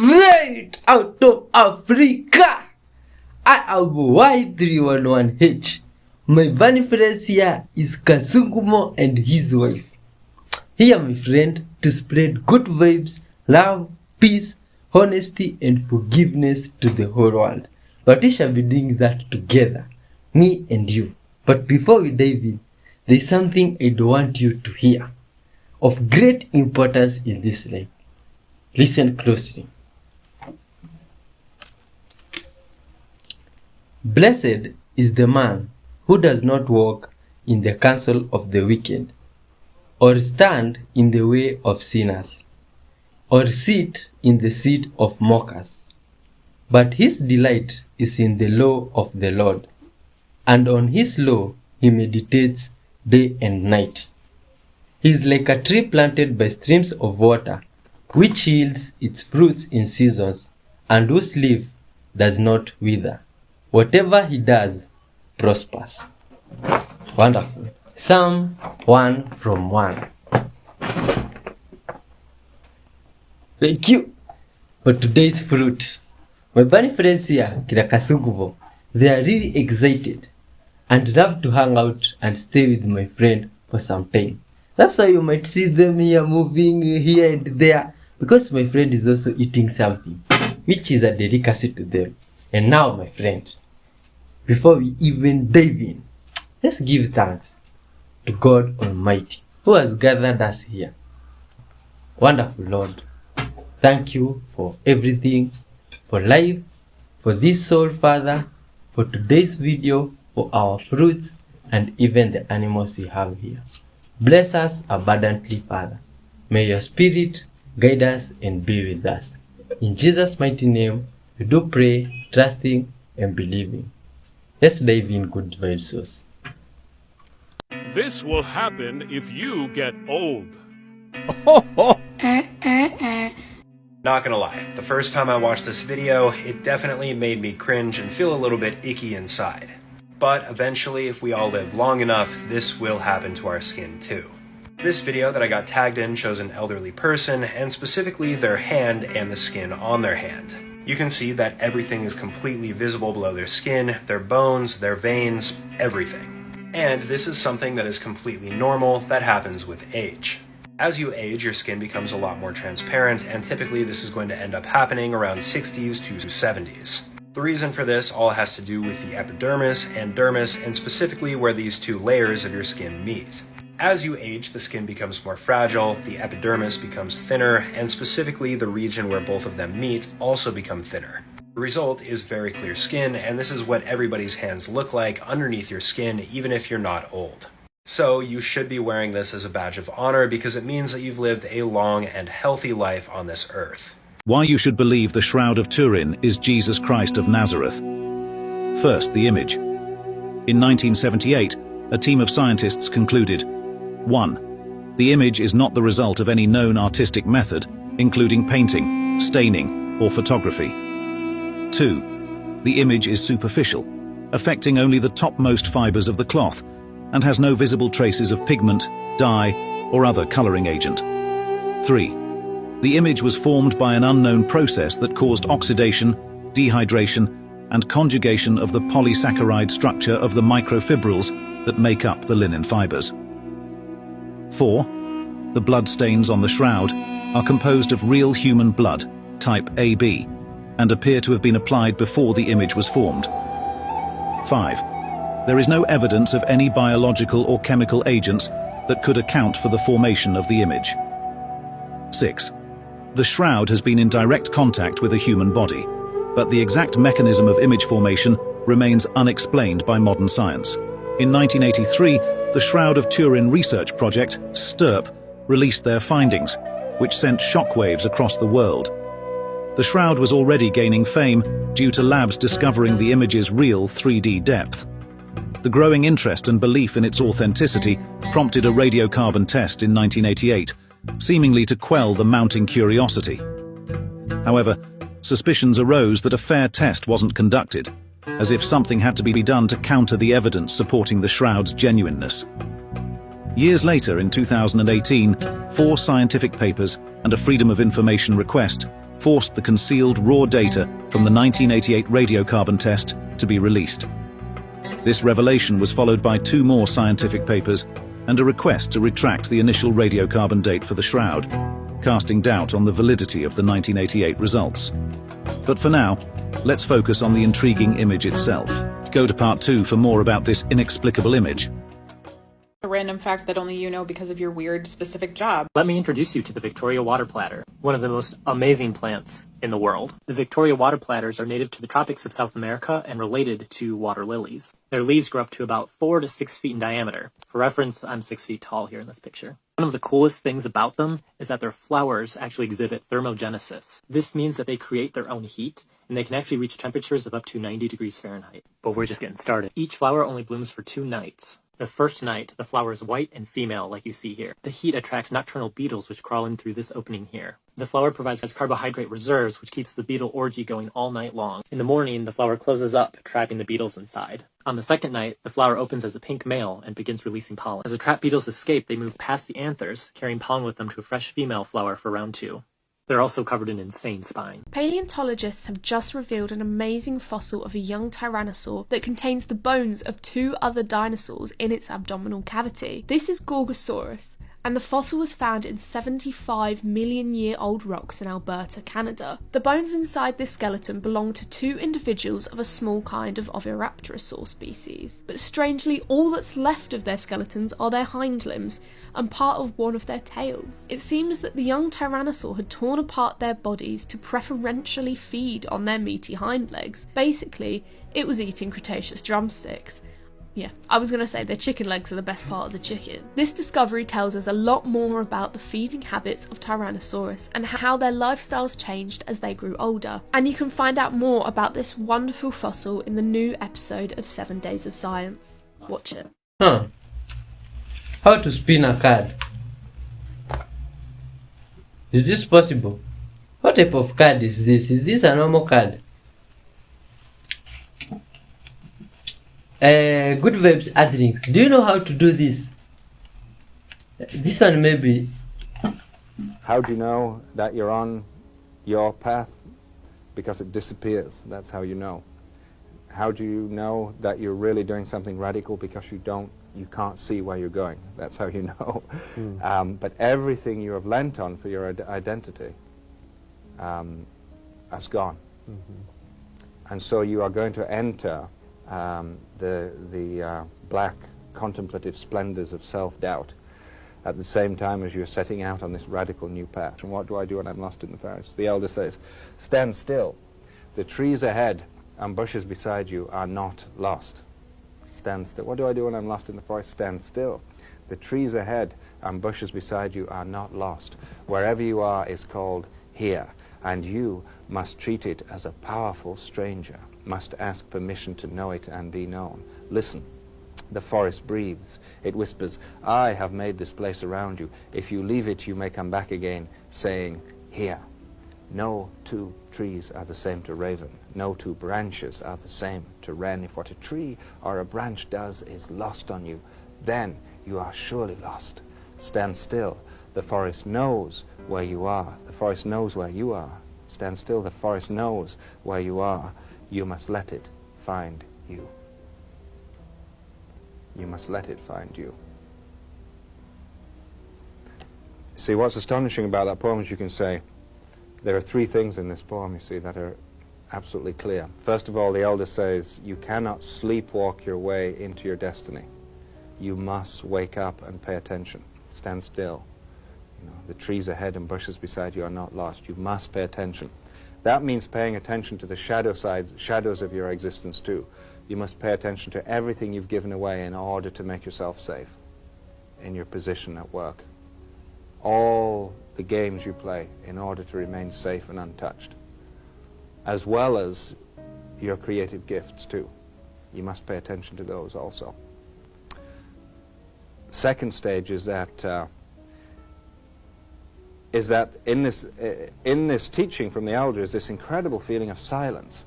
Straight out of Africa. I am Y311H. My beneficiary here is Kasungumo and his wife. Here, my friend, to spread good vibes, love, peace, honesty, and forgiveness to the whole world. But we shall be doing that together, me and you. But before we dive in, there is something I'd want you to hear of great importance in this life. Listen closely. Blessed is the man who does not walk in the counsel of the wicked, or stand in the way of sinners, or sit in the seat of mockers. But his delight is in the law of the Lord, and on his law he meditates day and night. He is like a tree planted by streams of water, which yields its fruits in seasons, and whose leaf does not wither. Whatever he does prospers. Wonderful. Psalm 1 from 1. Thank you for today's fruit. My bunny friends here, Kina Kasungubo, they are really excited and love to hang out and stay with my friend for some time. That's why you might see them here moving here and there, because my friend is also eating something, which is a delicacy to them. And now, my friend, before we even dive in, let's give thanks to God Almighty, who has gathered us here. Wonderful Lord, thank you for everything, for life, for this soul, Father, for today's video, for our fruits, and even the animals we have here. Bless us abundantly, Father. May your Spirit guide us and be with us. In Jesus' mighty name, we do pray, trusting and believing. Let's dive in good vibes sauce. This will happen if you get old. Not gonna lie, the first time I watched this video, it definitely made me cringe and feel a little bit icky inside. But eventually, if we all live long enough, this will happen to our skin too. This video that I got tagged in shows an elderly person, and specifically their hand and the skin on their hand. You can see that everything is completely visible below their skin, their bones, their veins, everything. And this is something that is completely normal that happens with age. As you age, your skin becomes a lot more transparent, and typically this is going to end up happening around 60s to 70s. The reason for this all has to do with the epidermis and dermis, and specifically where these two layers of your skin meet. As you age, the skin becomes more fragile, the epidermis becomes thinner, and specifically the region where both of them meet also become thinner. The result is very clear skin, and this is what everybody's hands look like underneath your skin, even if you're not old. So you should be wearing this as a badge of honor because it means that you've lived a long and healthy life on this earth. Why you should believe the Shroud of Turin is Jesus Christ of Nazareth. First, the image. In 1978, a team of scientists concluded: 1. The image is not the result of any known artistic method, including painting, staining, or photography. 2. The image is superficial, affecting only the topmost fibers of the cloth, and has no visible traces of pigment, dye, or other coloring agent. 3. The image was formed by an unknown process that caused oxidation, dehydration, and conjugation of the polysaccharide structure of the microfibrils that make up the linen fibers. 4. The blood stains on the shroud are composed of real human blood, type AB, and appear to have been applied before the image was formed. 5. There is no evidence of any biological or chemical agents that could account for the formation of the image. 6. The shroud has been in direct contact with a human body, but the exact mechanism of image formation remains unexplained by modern science. In 1983, the Shroud of Turin research project, STURP, released their findings, which sent shockwaves across the world. The shroud was already gaining fame due to labs discovering the image's real 3D depth. The growing interest and belief in its authenticity prompted a radiocarbon test in 1988, seemingly to quell the mounting curiosity. However, suspicions arose that a fair test wasn't conducted, as if something had to be done to counter the evidence supporting the shroud's genuineness. Years later, in 2018, 4 scientific papers and a Freedom of Information request forced the concealed raw data from the 1988 radiocarbon test to be released. This revelation was followed by 2 more scientific papers and a request to retract the initial radiocarbon date for the Shroud, casting doubt on the validity of the 1988 results. But for now, let's focus on the intriguing image itself. Go to part 2 for more about this inexplicable image. A random fact that only you know because of your weird specific job. Let me introduce you to the Victoria water platter, one of the most amazing plants in the world. The Victoria water platters are native to the tropics of South America and related to water lilies. Their leaves grow up to about 4 to 6 feet in diameter. For reference, I'm 6 feet tall here in this picture. One of the coolest things about them is that their flowers actually exhibit thermogenesis. This means that they create their own heat, and they can actually reach temperatures of up to 90 degrees Fahrenheit. But we're just getting started. Each flower only blooms for 2 nights. The first night, the flower is white and female, like you see here. The heat attracts nocturnal beetles, which crawl in through this opening here. The flower provides carbohydrate reserves, which keeps the beetle orgy going all night long. In the morning, the flower closes up, trapping the beetles inside. On the second night, the flower opens as a pink male and begins releasing pollen. As the trapped beetles escape, they move past the anthers, carrying pollen with them to a fresh female flower for round 2. They're also covered in insane spine. Paleontologists have just revealed an amazing fossil of a young tyrannosaur that contains the bones of 2 other dinosaurs in its abdominal cavity. This is Gorgosaurus, and the fossil was found in 75-million-year-old rocks in Alberta, Canada. The bones inside this skeleton belong to 2 individuals of a small kind of Oviraptorosaur species. But strangely, all that's left of their skeletons are their hind limbs and part of one of their tails. It seems that the young tyrannosaur had torn apart their bodies to preferentially feed on their meaty hind legs. Basically, it was eating Cretaceous drumsticks. Yeah, I was going to say their chicken legs are the best part of the chicken. This discovery tells us a lot more about the feeding habits of Tyrannosaurus and how their lifestyles changed as they grew older. And you can find out more about this wonderful fossil in the new episode of 7 Days of Science. Watch it. How to spin a card? Is this possible? What type of card is this? Is this a normal card? Good vibes Adrings. Do you know how to do this? This one maybe. How do you know that you're on your path? Because it disappears. That's how you know. How do you know that you're really doing something radical? Because you can't see where you're going. That's how you know. But everything you have lent on for your identity has gone. And so you are going to enter the black contemplative splendors of self-doubt at the same time as you're setting out on this radical new path. And what do I do when I'm lost in the forest? The elder says, stand still. The trees ahead and bushes beside you are not lost. Stand still. What do I do when I'm lost in the forest? Stand still. The trees ahead and bushes beside you are not lost. Wherever you are is called here, and you must treat it as a powerful stranger, must ask permission to know it and be known. Listen. The forest breathes. It whispers, I have made this place around you. If you leave it, you may come back again, saying, here. No 2 trees are the same to raven. No 2 branches are the same to wren. If what a tree or a branch does is lost on you, then you are surely lost. Stand still. The forest knows where you are. The forest knows where you are. Stand still. The forest knows where you are. You must let it find you. You must let it find you. See, what's astonishing about that poem is you can say, there are 3 things in this poem, you see, that are absolutely clear. First of all, the elder says, you cannot sleepwalk your way into your destiny. You must wake up and pay attention. Stand still. You know, the trees ahead and bushes beside you are not lost. You must pay attention. That means paying attention to the shadows of your existence too. You must pay attention to everything you've given away in order to make yourself safe in your position at work. All the games you play in order to remain safe and untouched, as well as your creative gifts too. You must pay attention to those also. Second stage is that in this teaching from the elder is this incredible feeling of silence.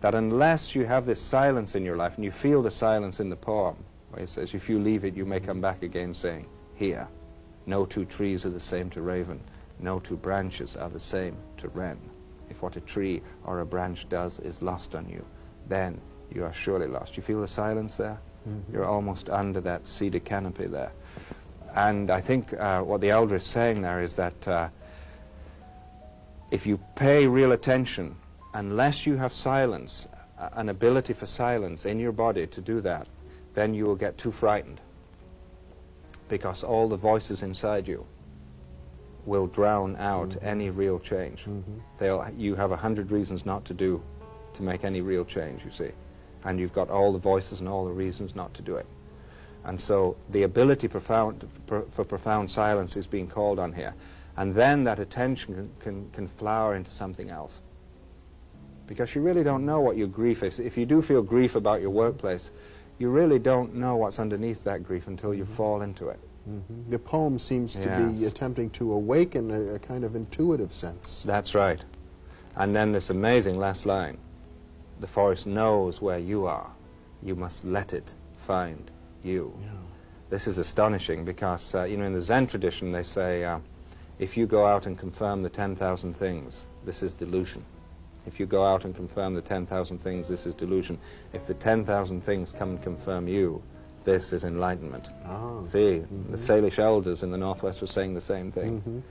That unless you have this silence in your life, and you feel the silence in the poem, where he says, if you leave it, you may come back again saying, here, no two trees are the same to raven, no two branches are the same to wren. If what a tree or a branch does is lost on you, then you are surely lost. You feel the silence there? Mm-hmm. You're almost under that cedar canopy there. And I think what the elder is saying there is that if you pay real attention, unless you have silence, an ability for silence in your body to do that, then you will get too frightened, because all the voices inside you will drown out any real change. You have 100 reasons not to make any real change, you see. And you've got all the voices and all the reasons not to do it. And so the ability for profound silence is being called on here. And then that attention can flower into something else. Because you really don't know what your grief is. If you do feel grief about your workplace, you really don't know what's underneath that grief until you fall into it. The poem seems to be attempting to awaken a kind of intuitive sense. That's right. And then this amazing last line, the forest knows where you are. You must let it find you. Yeah. This is astonishing because, you know, in the Zen tradition they say, if you go out and confirm the 10,000 things, this is delusion. If you go out and confirm the 10,000 things, this is delusion. If the 10,000 things come and confirm you, this is enlightenment. See, the Salish elders in the Northwest were saying the same thing.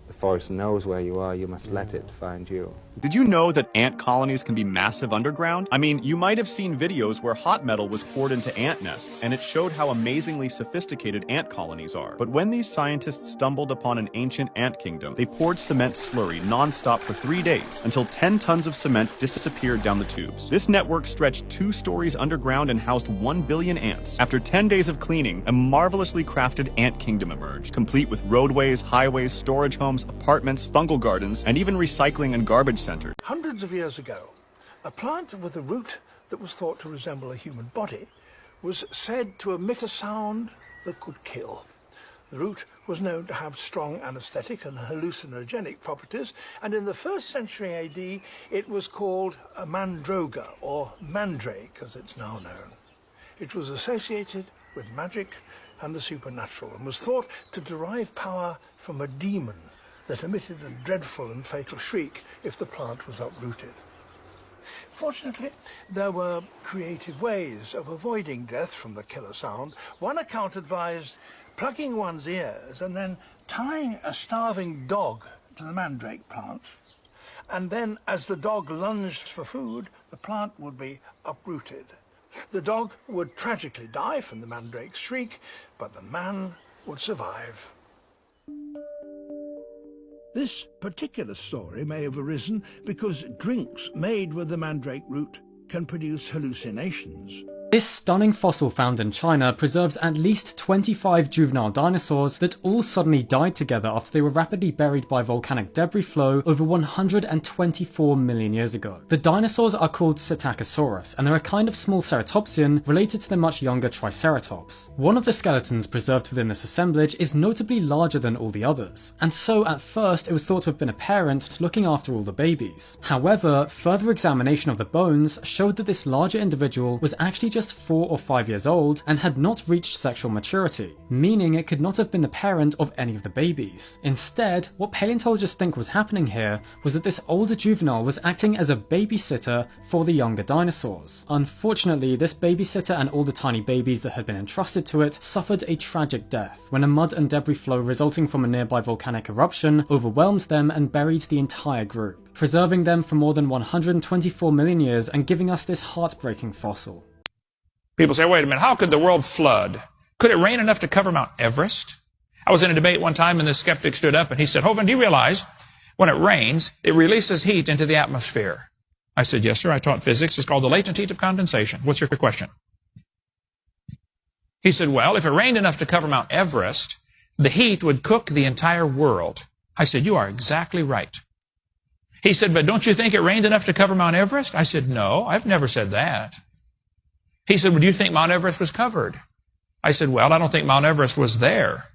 The forest knows where you are, you must let it find you. Did you know that ant colonies can be massive underground? I mean, you might have seen videos where hot metal was poured into ant nests, and it showed how amazingly sophisticated ant colonies are. But when these scientists stumbled upon an ancient ant kingdom, they poured cement slurry non-stop for 3 days, until 10 tons of cement disappeared down the tubes. This network stretched 2 stories underground and housed 1 billion ants. After 10 days of cleaning, a marvelously crafted ant kingdom emerged, complete with roadways, highways, storage homes, apartments, fungal gardens, and even recycling and garbage centers. Hundreds of years ago, a plant with a root that was thought to resemble a human body was said to emit a sound that could kill. The root was known to have strong anesthetic and hallucinogenic properties, and in the 1st century AD it was called a mandroga, or mandrake as it's now known. It was associated with magic and the supernatural, and was thought to derive power from a demon that emitted a dreadful and fatal shriek if the plant was uprooted. Fortunately, there were creative ways of avoiding death from the killer sound. One account advised plugging one's ears and then tying a starving dog to the mandrake plant, and then as the dog lunged for food, the plant would be uprooted. The dog would tragically die from the mandrake's shriek, but the man would survive. This particular story may have arisen because drinks made with the mandrake root can produce hallucinations. This stunning fossil found in China preserves at least 25 juvenile dinosaurs that all suddenly died together after they were rapidly buried by volcanic debris flow over 124 million years ago. The dinosaurs are called Psittacosaurus, and they're a kind of small ceratopsian related to the much younger Triceratops. One of the skeletons preserved within this assemblage is notably larger than all the others, and so at first it was thought to have been a parent looking after all the babies. However, further examination of the bones showed that this larger individual was actually just 4 or 5 years old and had not reached sexual maturity, meaning it could not have been the parent of any of the babies. Instead, what paleontologists think was happening here was that this older juvenile was acting as a babysitter for the younger dinosaurs. Unfortunately, this babysitter and all the tiny babies that had been entrusted to it suffered a tragic death when a mud and debris flow resulting from a nearby volcanic eruption overwhelmed them and buried the entire group, preserving them for more than 124 million years and giving us this heartbreaking fossil. People say, wait a minute, how could the world flood? Could it rain enough to cover Mount Everest? I was in a debate one time and the skeptic stood up and he said, Hovind, do you realize when it rains, it releases heat into the atmosphere? I said, yes, sir, I taught physics. It's called the latent heat of condensation. What's your question? He said, well, if it rained enough to cover Mount Everest, the heat would cook the entire world. I said, you are exactly right. He said, but don't you think it rained enough to cover Mount Everest? I said, no, I've never said that. He said, well, do you think Mount Everest was covered? I said, well, I don't think Mount Everest was there.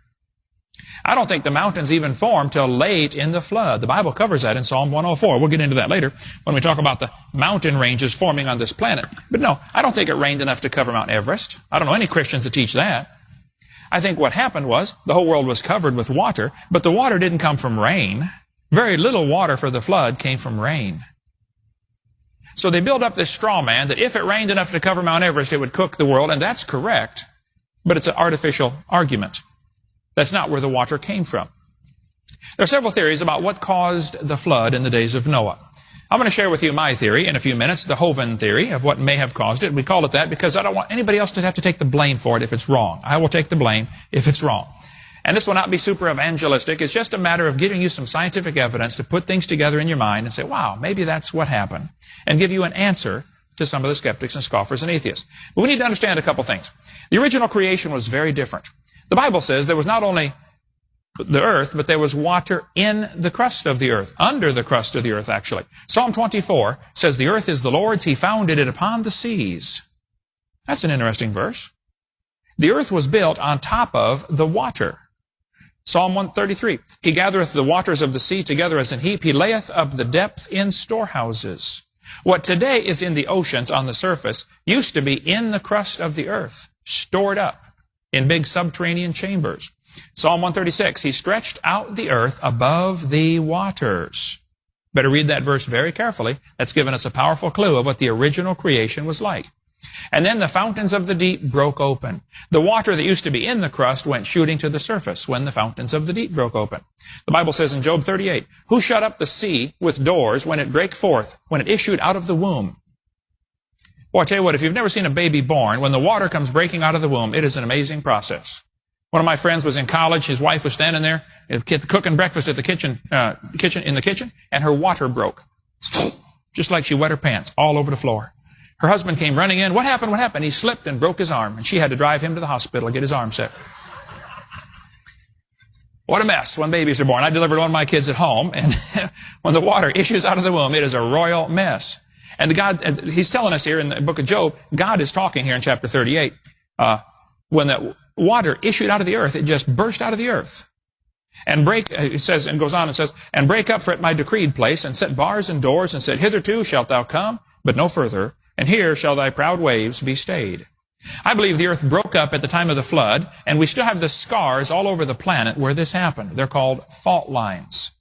I don't think the mountains even formed till late in the flood. The Bible covers that in Psalm 104. We'll get into that later when we talk about the mountain ranges forming on this planet. But no, I don't think it rained enough to cover Mount Everest. I don't know any Christians that teach that. I think what happened was the whole world was covered with water, but the water didn't come from rain. Very little water for the flood came from rain. So they build up this straw man that if it rained enough to cover Mount Everest, it would cook the world, and that's correct, but it's an artificial argument. That's not where the water came from. There are several theories about what caused the flood in the days of Noah. I'm going to share with you my theory in a few minutes, the Hovind theory of what may have caused it. We call it that because I don't want anybody else to have to take the blame for it if it's wrong. I will take the blame if it's wrong. And this will not be super evangelistic. It's just a matter of giving you some scientific evidence to put things together in your mind and say, wow, maybe that's what happened, and give you an answer to some of the skeptics and scoffers and atheists. But we need to understand a couple things. The original creation was very different. The Bible says there was not only the earth, but there was water in the crust of the earth, under the crust of the earth, actually. Psalm 24 says, the earth is the Lord's, he founded it upon the seas. That's an interesting verse. The earth was built on top of the water. Psalm 133, he gathereth the waters of the sea together as an heap, he layeth up the depth in storehouses. What today is in the oceans on the surface used to be in the crust of the earth, stored up in big subterranean chambers. Psalm 136, he stretched out the earth above the waters. Better read that verse very carefully. That's given us a powerful clue of what the original creation was like. And then the fountains of the deep broke open. The water that used to be in the crust went shooting to the surface when the fountains of the deep broke open. The Bible says in Job 38, who shut up the sea with doors when it brake forth, when it issued out of the womb? Boy, I tell you what, if you've never seen a baby born, when the water comes breaking out of the womb, it is an amazing process. One of my friends was in college. His wife was standing there cooking breakfast at the kitchen, and her water broke. Just like she wet her pants all over the floor. Her husband came running in. What happened? What happened? He slipped and broke his arm, and she had to drive him to the hospital to get his arm set. What a mess when babies are born. I delivered one of my kids at home, and when the water issues out of the womb, it is a royal mess. And he's telling us here in the book of Job, God is talking here in chapter 38, when the water issued out of the earth, it just burst out of the earth. And it says, and goes on and says, and break up for it my decreed place, and set bars and doors, and said, hitherto shalt thou come, but no further, and here shall thy proud waves be stayed. I believe the earth broke up at the time of the flood, and we still have the scars all over the planet where this happened. They're called fault lines.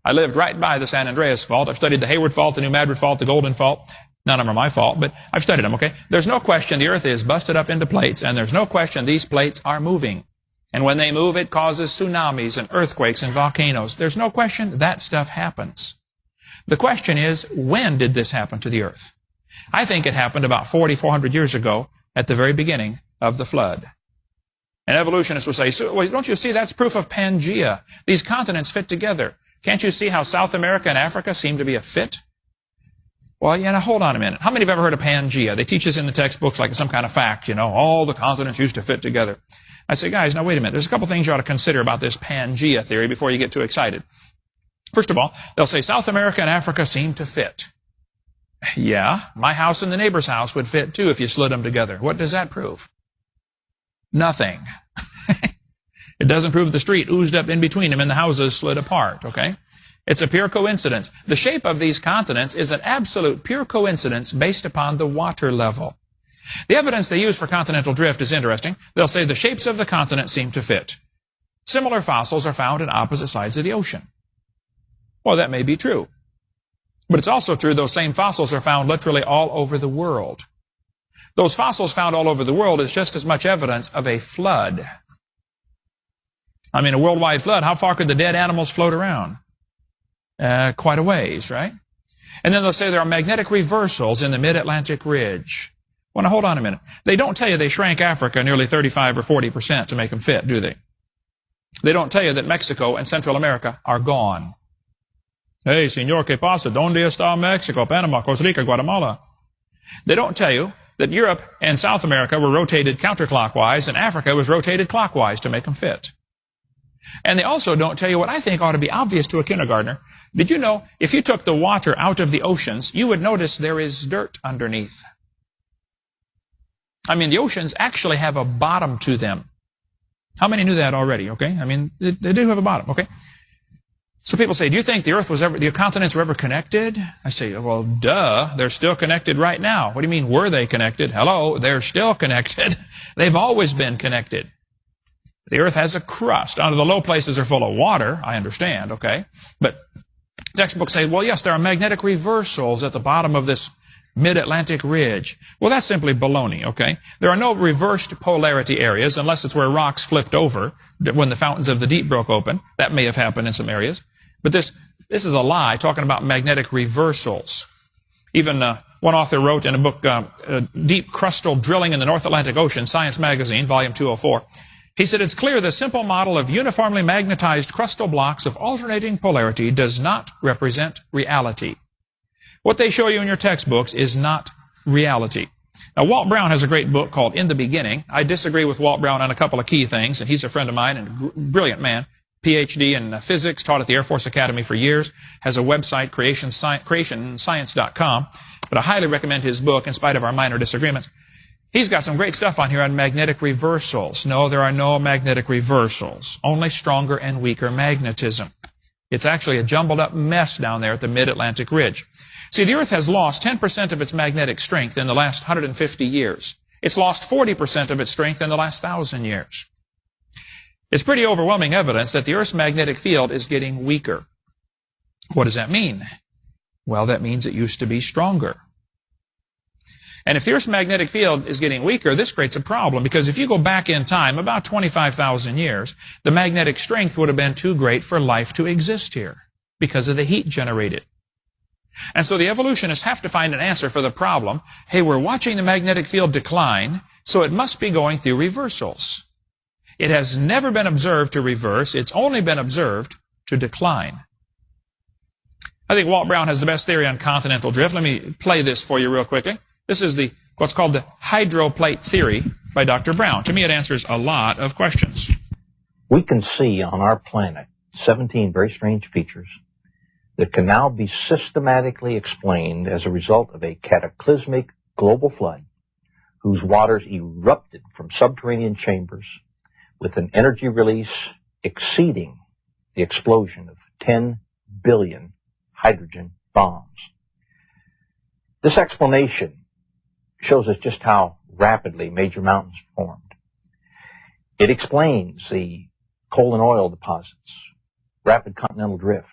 I lived right by the San Andreas Fault. I've studied the Hayward Fault, the New Madrid Fault, the Golden Fault. None of them are my fault, but I've studied them, okay? There's no question the earth is busted up into plates, and there's no question these plates are moving. And when they move, it causes tsunamis and earthquakes and volcanoes. There's no question that stuff happens. The question is, when did this happen to the earth? I think it happened about 4,400 years ago at the very beginning of the flood. And evolutionists will say, so, well, don't you see that's proof of Pangea? These continents fit together. Can't you see how South America and Africa seem to be a fit? Well, yeah, now hold on a minute. How many have ever heard of Pangea? They teach us in the textbooks like some kind of fact, all the continents used to fit together. I say, guys, now wait a minute. There's a couple things you ought to consider about this Pangea theory before you get too excited. First of all, they'll say South America and Africa seem to fit. Yeah, my house and the neighbor's house would fit too if you slid them together. What does that prove? Nothing. It doesn't prove the street oozed up in between them and the houses slid apart, okay? It's a pure coincidence. The shape of these continents is an absolute pure coincidence based upon the water level. The evidence they use for continental drift is interesting. They'll say the shapes of the continent seem to fit. Similar fossils are found on opposite sides of the ocean. Well, that may be true. But it's also true those same fossils are found literally all over the world. Those fossils found all over the world is just as much evidence of a flood. I mean, a worldwide flood, how far could the dead animals float around? Quite a ways, right? And then they'll say there are magnetic reversals in the mid-Atlantic ridge. Well, now hold on a minute. They don't tell you they shrank Africa nearly 35 or 40% to make them fit, do they? They don't tell you that Mexico and Central America are gone. Hey, señor, ¿qué pasa? ¿Dónde está Mexico, Panama, Costa Rica, Guatemala? They don't tell you that Europe and South America were rotated counterclockwise and Africa was rotated clockwise to make them fit. And they also don't tell you what I think ought to be obvious to a kindergartner. Did you know if you took the water out of the oceans, you would notice there is dirt underneath? I mean, the oceans actually have a bottom to them. How many knew that already, okay? I mean, they do have a bottom, okay? So people say, do you think the continents were ever connected? I say, well, duh, they're still connected right now. What do you mean, were they connected? Hello, they're still connected. They've always been connected. The earth has a crust. Now, the low places are full of water, I understand, okay? But textbooks say, well, yes, there are magnetic reversals at the bottom of this mid-Atlantic ridge. Well, that's simply baloney, okay? There are no reversed polarity areas unless it's where rocks flipped over when the fountains of the deep broke open. That may have happened in some areas. But this is a lie, talking about magnetic reversals. Even one author wrote in a book, Deep Crustal Drilling in the North Atlantic Ocean, Science Magazine, volume 204, he said, it's clear the simple model of uniformly magnetized crustal blocks of alternating polarity does not represent reality. What they show you in your textbooks is not reality. Now, Walt Brown has a great book called In the Beginning. I disagree with Walt Brown on a couple of key things, and he's a friend of mine and a brilliant man. PhD in physics, taught at the Air Force Academy for years, has a website, creationscience.com, but I highly recommend his book in spite of our minor disagreements. He's got some great stuff on here on magnetic reversals. No, there are no magnetic reversals, only stronger and weaker magnetism. It's actually a jumbled up mess down there at the mid-Atlantic ridge. See, the Earth has lost 10% of its magnetic strength in the last 150 years. It's lost 40% of its strength in the last 1,000 years. It's pretty overwhelming evidence that the Earth's magnetic field is getting weaker. What does that mean? Well, that means it used to be stronger. And if the Earth's magnetic field is getting weaker, this creates a problem, because if you go back in time, about 25,000 years, the magnetic strength would have been too great for life to exist here because of the heat generated. And so the evolutionists have to find an answer for the problem. Hey, we're watching the magnetic field decline, so it must be going through reversals. It has never been observed to reverse. It's only been observed to decline. I think Walt Brown has the best theory on continental drift. Let me play this for you real quickly. This is what's called the hydroplate theory by Dr. Brown. To me, it answers a lot of questions. We can see on our planet 17 very strange features that can now be systematically explained as a result of a cataclysmic global flood whose waters erupted from subterranean chambers with an energy release exceeding the explosion of 10 billion hydrogen bombs. This explanation shows us just how rapidly major mountains formed. It explains the coal and oil deposits, rapid continental drift,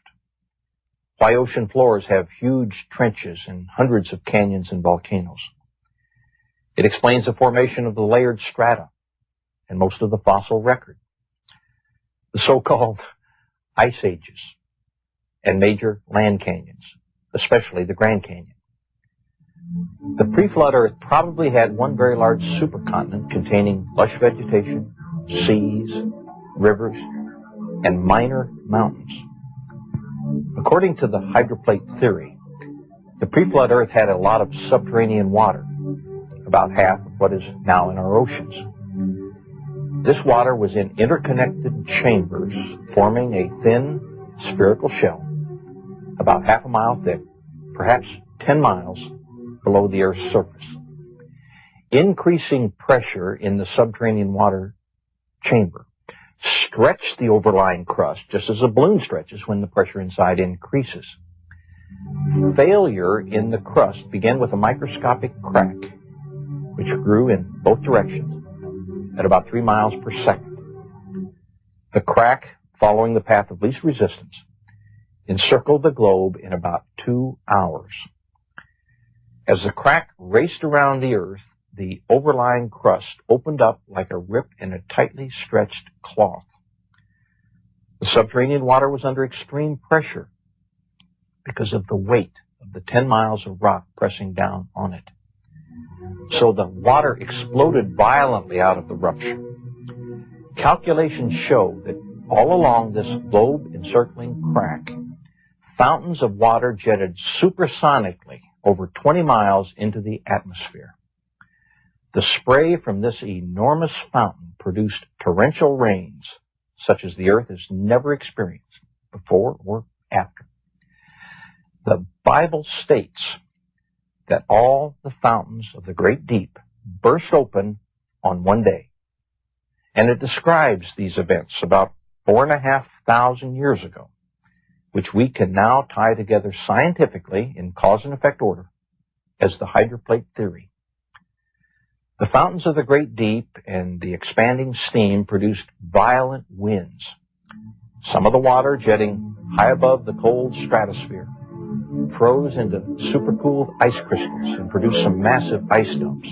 why ocean floors have huge trenches and hundreds of canyons and volcanoes. It explains the formation of the layered strata and most of the fossil record, the so-called ice ages, and major land canyons, especially the Grand Canyon. The pre-flood Earth probably had one very large supercontinent containing lush vegetation, seas, rivers, and minor mountains. According to the hydroplate theory, the pre-flood Earth had a lot of subterranean water, about half of what is now in our oceans. This water was in interconnected chambers forming a thin spherical shell, about half a mile thick, perhaps 10 miles below the Earth's surface. Increasing pressure in the subterranean water chamber stretched the overlying crust just as a balloon stretches when the pressure inside increases. Failure in the crust began with a microscopic crack, which grew in both directions at about 3 miles per second. The crack, following the path of least resistance, encircled the globe in about 2 hours. As the crack raced around the Earth, the overlying crust opened up like a rip in a tightly stretched cloth. The subterranean water was under extreme pressure because of the weight of the 10 miles of rock pressing down on it. So the water exploded violently out of the rupture. Calculations show that all along this globe-encircling crack, fountains of water jetted supersonically over 20 miles into the atmosphere. The spray from this enormous fountain produced torrential rains such as the Earth has never experienced before or after. The Bible states that all the fountains of the great deep burst open on one day. and it describes these events about 4,500 years ago, which we can now tie together scientifically in cause and effect order as the hydroplate theory. The fountains of the great deep and the expanding steam produced violent winds, some of the water jetting high above the cold stratosphere, froze into supercooled ice crystals and produced some massive ice dumps,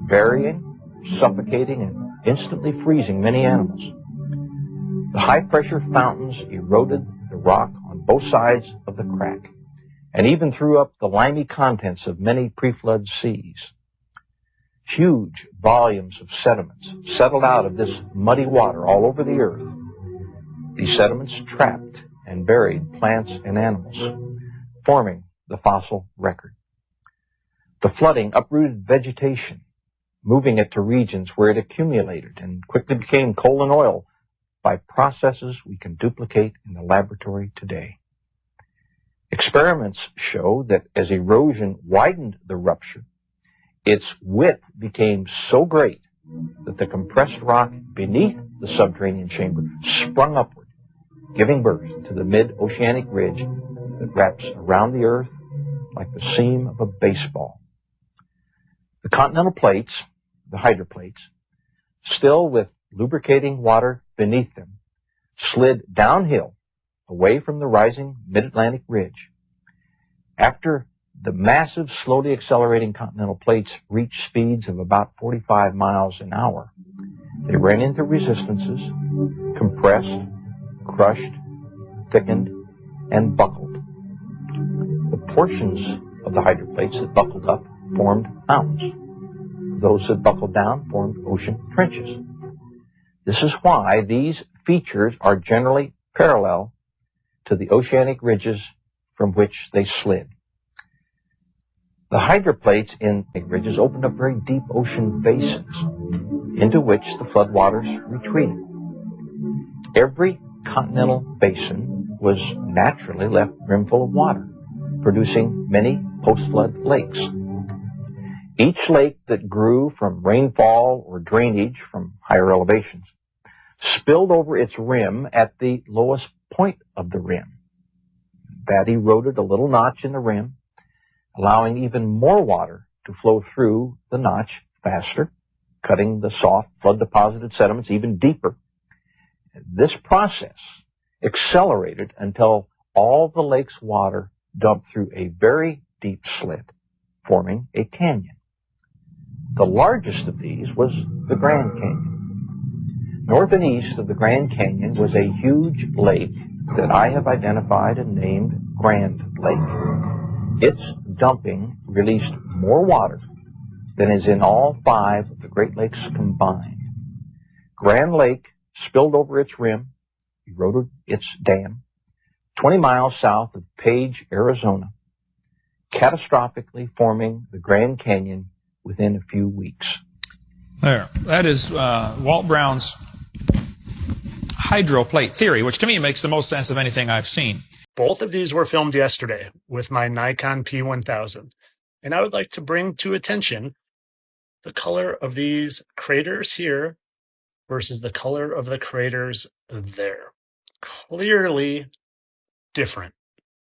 burying, suffocating, and instantly freezing many animals. The high-pressure fountains eroded the rock on both sides of the crack and even threw up the limy contents of many pre-flood seas. Huge volumes of sediments settled out of this muddy water all over the earth. These sediments trapped and buried plants and animals, forming the fossil record. The flooding uprooted vegetation, moving it to regions where it accumulated and quickly became coal and oil by processes we can duplicate in the laboratory today. Experiments show that as erosion widened the rupture, its width became so great that the compressed rock beneath the subterranean chamber sprung upward, giving birth to the mid-oceanic ridge that wraps around the earth like the seam of a baseball. The continental plates, the hydroplates, still with lubricating water beneath them, slid downhill away from the rising mid-Atlantic ridge. After the massive, slowly accelerating continental plates reached speeds of about 45 miles an hour, they ran into resistances, compressed, crushed, thickened, and buckled. The portions of the hydroplates that buckled up formed mountains. Those that buckled down formed ocean trenches. This is why these features are generally parallel to the oceanic ridges from which they slid. The hydroplates in the ridges opened up very deep ocean basins into which the floodwaters retreated. Every continental basin was naturally left brimful of water, producing many post-flood lakes. Each lake that grew from rainfall or drainage from higher elevations spilled over its rim at the lowest point of the rim. That eroded a little notch in the rim, allowing even more water to flow through the notch faster, cutting the soft flood-deposited sediments even deeper. This process accelerated until all the lake's water dumped through a very deep slit, forming a canyon. The largest of these was the Grand Canyon. North and east of the Grand Canyon was a huge lake that I have identified and named Grand Lake. Its dumping released more water than is in all 5 of the Great Lakes combined. Grand Lake spilled over its rim, eroded its dam, 20 miles south of Page, Arizona, catastrophically forming the Grand Canyon within a few weeks. There. That is Walt Brown's hydroplate theory, which to me makes the most sense of anything I've seen. Both of these were filmed yesterday with my Nikon P1000, and I would like to bring to attention the color of these craters here versus the color of the craters there. Clearly different.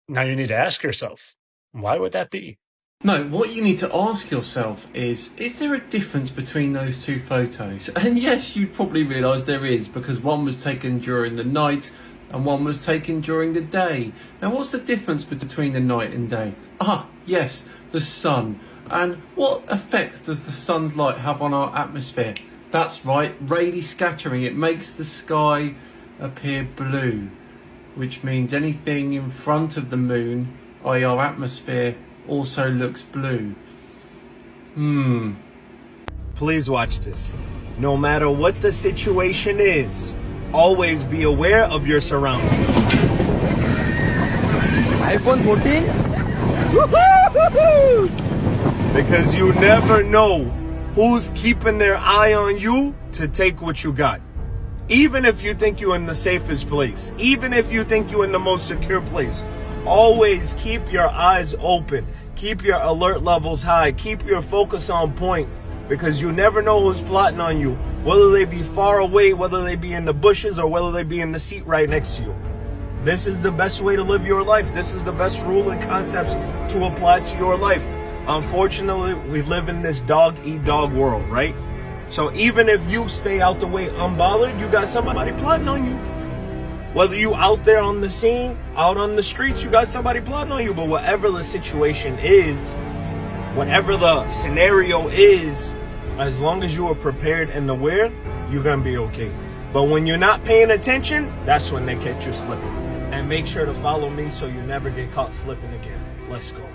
Now you need to ask yourself, why would that be? No, what you need to ask yourself is there a difference between those two photos? And yes, you'd probably realise there is, because one was taken during the night and one was taken during the day. Now what's the difference between the night and day? Yes, the sun. And what effect does the sun's light have on our atmosphere? That's right, Rayleigh scattering. It makes the sky appear blue, which means anything in front of the moon, i.e. our atmosphere, also looks blue. Please watch this. No matter what the situation is, always be aware of your surroundings. iPhone 14? Because you never know who's keeping their eye on you to take what you got. Even if you think you're in the safest place, even if you think you're in the most secure place, always keep your eyes open. Keep your alert levels high. Keep your focus on point. because you never know who's plotting on you, whether they be far away, whether they be in the bushes, or whether they be in the seat right next to you. This is the best way to live your life. This is the best rule and concepts to apply to your life. Unfortunately, we live in this dog-eat-dog world, right? So even if you stay out the way unbothered, you got somebody plotting on you. Whether you out there on the scene, out on the streets, you got somebody plotting on you. But whatever the situation is, whatever the scenario is, as long as you are prepared and aware, you're going to be okay. But when you're not paying attention, that's when they catch you slipping. And make sure to follow me so you never get caught slipping again. Let's go.